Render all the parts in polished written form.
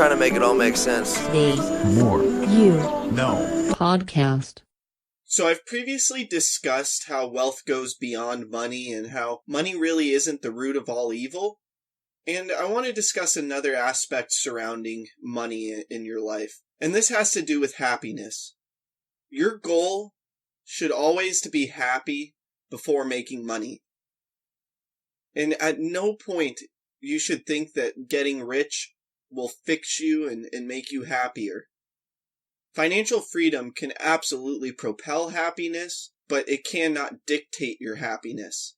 trying to make it all make sense. The More You No Podcast. So I've previously discussed how wealth goes beyond money and how money really isn't the root of all evil. And I want to discuss another aspect surrounding money in your life. And this has to do with happiness. Your goal should always to be happy before making money. And at no point you should think that getting rich will fix you and make you happier. Financial freedom can absolutely propel happiness, but it cannot dictate your happiness.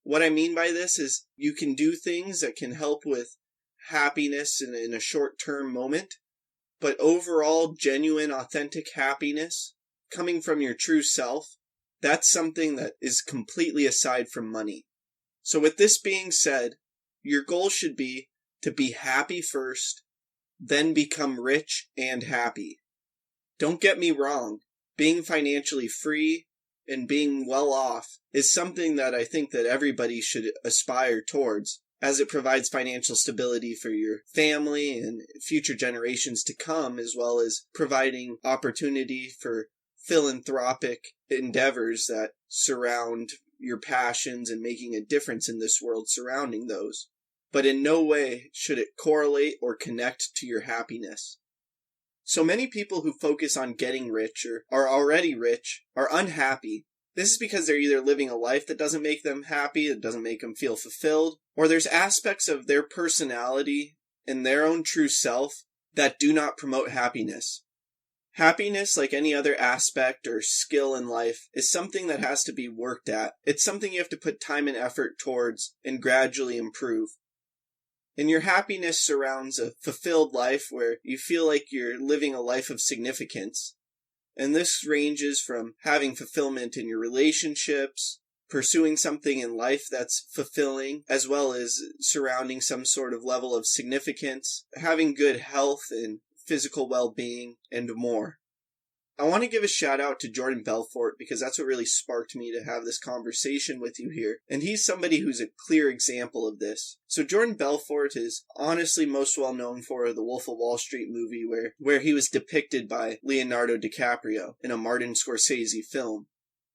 What I mean by this is you can do things that can help with happiness in a short-term moment, but overall genuine, authentic happiness coming from your true self, that's something that is completely aside from money. So with this being said, your goal should be to be happy first, then become rich and happy. Don't get me wrong, being financially free and being well off is something that I think that everybody should aspire towards, as it provides financial stability for your family and future generations to come, as well as providing opportunity for philanthropic endeavors that surround your passions and making a difference in this world surrounding those. But in no way should it correlate or connect to your happiness. So many people who focus on getting rich or are already rich are unhappy. This is because they're either living a life that doesn't make them happy, that doesn't make them feel fulfilled, or there's aspects of their personality and their own true self that do not promote happiness. Happiness, like any other aspect or skill in life, is something that has to be worked at. It's something you have to put time and effort towards and gradually improve. And your happiness surrounds a fulfilled life where you feel like you're living a life of significance. And this ranges from having fulfillment in your relationships, pursuing something in life that's fulfilling, as well as surrounding some sort of level of significance, having good health and physical well-being, and more. I want to give a shout out to Jordan Belfort because that's what really sparked me to have this conversation with you here. And he's somebody who's a clear example of this. So Jordan Belfort is honestly most well known for the Wolf of Wall Street movie where he was depicted by Leonardo DiCaprio in a Martin Scorsese film.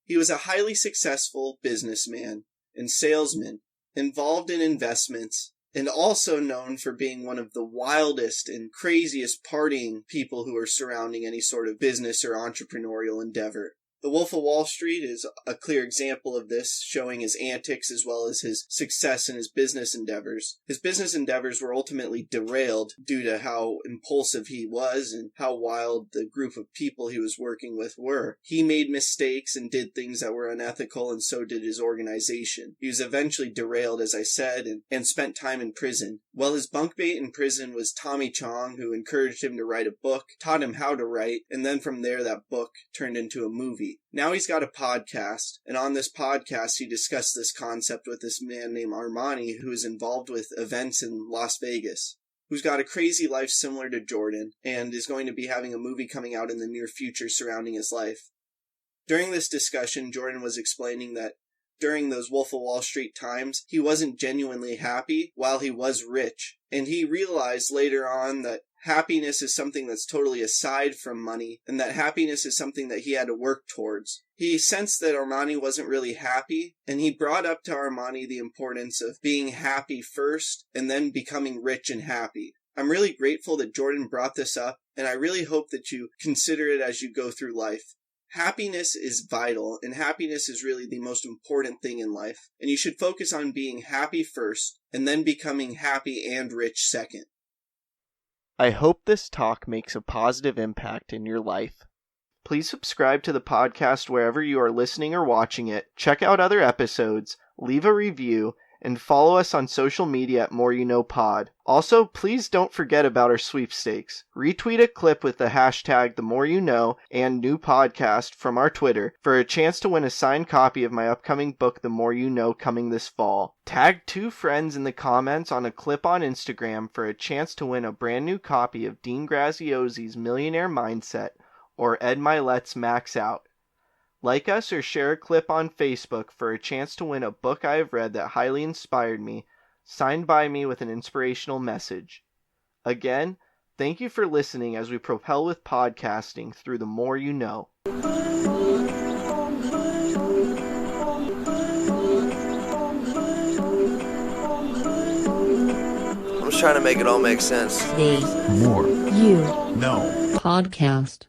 He was a highly successful businessman and salesman involved in investments, and also known for being one of the wildest and craziest partying people who are surrounding any sort of business or entrepreneurial endeavor. The Wolf of Wall Street is a clear example of this, showing his antics as well as his success in his business endeavors. His business endeavors were ultimately derailed due to how impulsive he was and how wild the group of people he was working with were. He made mistakes and did things that were unethical, and so did his organization. He was eventually derailed, as I said, and spent time in prison. Well, his bunkmate in prison was Tommy Chong, who encouraged him to write a book, taught him how to write, and then from there that book turned into a movie. Now he's got a podcast, and on this podcast he discussed this concept with this man named Armani, who is involved with events in Las Vegas, who's got a crazy life similar to Jordan, and is going to be having a movie coming out in the near future surrounding his life. During this discussion, Jordan was explaining that during those Wolf of Wall Street times, he wasn't genuinely happy while he was rich, and he realized later on that happiness is something that's totally aside from money, and that happiness is something that he had to work towards. He sensed that Armani wasn't really happy, and he brought up to Armani the importance of being happy first, and then becoming rich and happy. I'm really grateful that Jordan brought this up, and I really hope that you consider it as you go through life. Happiness is vital, and happiness is really the most important thing in life, and you should focus on being happy first, and then becoming happy and rich second. I hope this talk makes a positive impact in your life. Please subscribe to the podcast wherever you are listening or watching it, check out other episodes, leave a review, and follow us on social media at More You Know Pod. Also, please don't forget about our sweepstakes. Retweet a clip with the hashtag #TheMoreYouKnow and new podcast from our Twitter for a chance to win a signed copy of my upcoming book, The More You Know, coming this fall. Tag 2 friends in the comments on a clip on Instagram for a chance to win a brand new copy of Dean Graziosi's Millionaire Mindset or Ed Milet's Max Out. Like us or share a clip on Facebook for a chance to win a book I have read that highly inspired me, signed by me with an inspirational message. Again, Thank you for listening as we propel with podcasting through the more you know. I'm just trying to make it all make sense. The More You No Podcast.